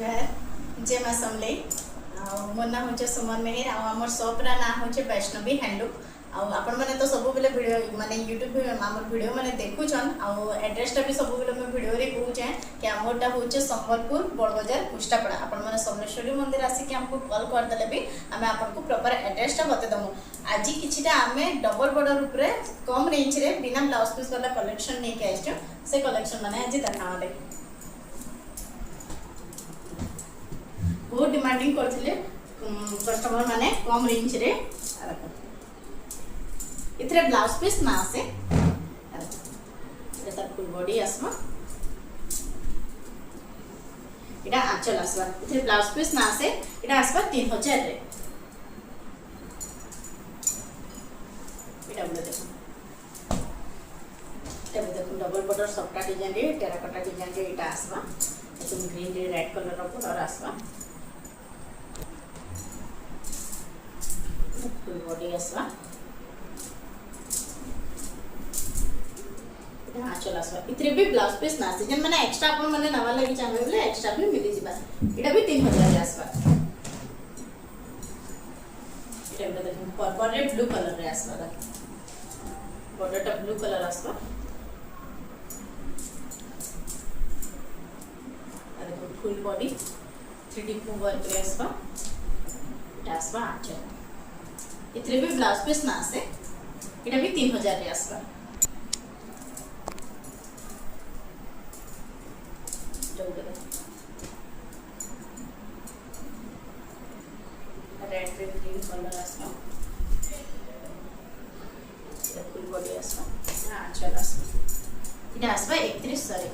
जय जय माँ समले मोर ना हूँ सुमन मेहर आमर शॉपर ना हूँ वैष्णवी हैंडलूम आपण मैंने तो सब बेले वीडियो माने यूट्यूब आम वीडियो मैंने देखुचन एड्रेसटा भी सब बेले मैं वीडियो रे कहूचे कि आमरटा हूँ संबलपुर बड़बजार कुष्टापड़ा आपण मैंने समलेश्वरी मंदिर आसिक आमको कॉल करदेले भी आम आपको प्रॉपर एड्रेसटा बतेदमु। आज किछिटा आमे डबल बॉर्डर ऊपर कम रेंज रे बिना ब्लाउज पीस वाला कलेक्शन नहीं के आइछो से कलेक्शन माने आज देखाले बहुत डिमांडिंग करथिले कस्टमर माने कम रेंज रे इतरे ब्लाउज पीस ना आसे एटा फुल बॉडी आसमा एटा आंचल आसवा इतरे ब्लाउज पीस ना आसे एटा आसवा 3000 रे एटा बोले देखो डबल बॉर्डर सफ्टा डिजाइन रे टेराकोटा डिजाइन रे एटा आसवा एकदम ग्रीन रे रेड कलर रो बॉर्डर आसवा फुल बॉडी आसवा आंचल आसवा इतरे भी ब्लाउज पीस ना आसे जन माने एक्स्ट्रा अपन माने नवा लागि चाहे बोले एक्स्ट्रा भी मिली जिबा एटा भी 3000 रे आसवा एटा बे देखो पर्पल रे ब्लू कलर रे आसवा बॉर्डर टा ब्लू कलर आसवा आ देखो फुल बॉडी 3D वर्क रे आसवा एटा आसवा आंचल इतरे भी ब्लाउज पीस ना आसे एटा भी 3000 रे आसवा रेड रे ग्रीन कलर आसवा फुल बॉडी आसवा आंचल आसवा इटा आसवा 3100 रे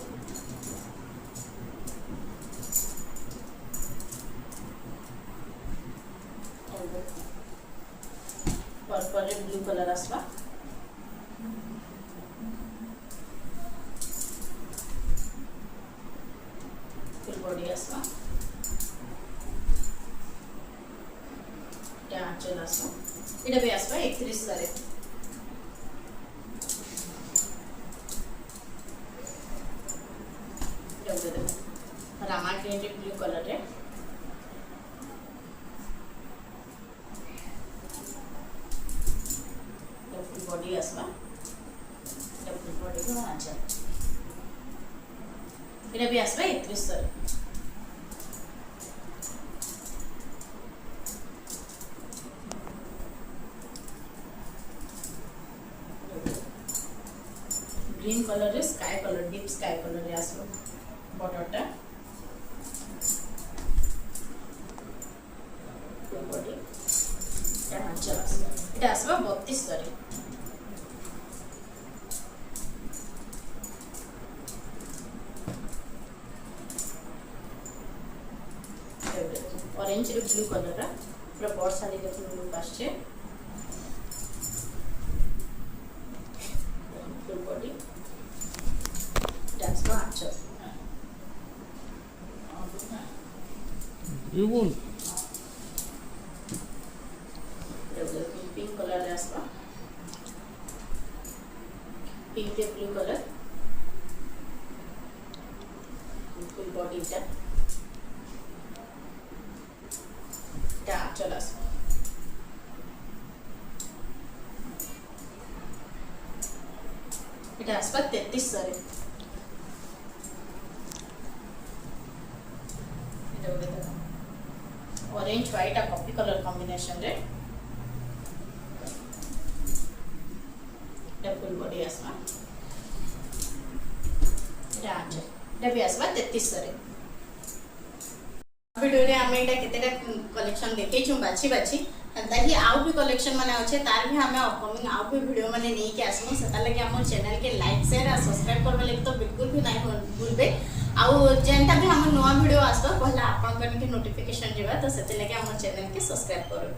पर्पल रे ब्लू कलर आसवा फुल बॉडी आसवा आंचल आसवा इटा भी आसवा 3100 रे रामा ग्रीन रे ब्लू कलर रे फुल बॉडी आसवा फुल बॉडी को आंचल इटा भी आसवा 3100 रे ग्रीन कलर रे sky colour deep sky colour रे आसो बॉर्डरटा बॉडी एटा आंचल आसो एटा आसबा 3200 रे ऑरेंज रे ब्लू कलर रा पूरा बॉर्डर साड़ी देखो लुक आछे full body that's what you want pink color aspa pink and blue color full body ta चला এটা আসবা 3300 রে এটা বলে দাও ऑरेंज व्हाइट आ कॉफी कलर कॉम्बिनेशन रे डबल बॉडी आसवा এটা আছে এটা भी आसवा 3300 रे वीडियो रे हमें एटा केतेटा कलेक्शन देखे छु बाछी बाछी ताकि आउ भी कलेक्शन माने अच्छे तार भी हमें अपकमिंग आउ भी वीडियो माने नहीं के आसमु सेता लगे हमर चैनल के लाइक शेयर और सब्सक्राइब करबे लगे तो बिल्कुल भी नहीं भूलबे आउ जेंटा भी हमर नवा वीडियो आसबो पहला आपन के नोटिफिकेशन जेबा तो सेते लगे हमर चैनल के सब्सक्राइब करो।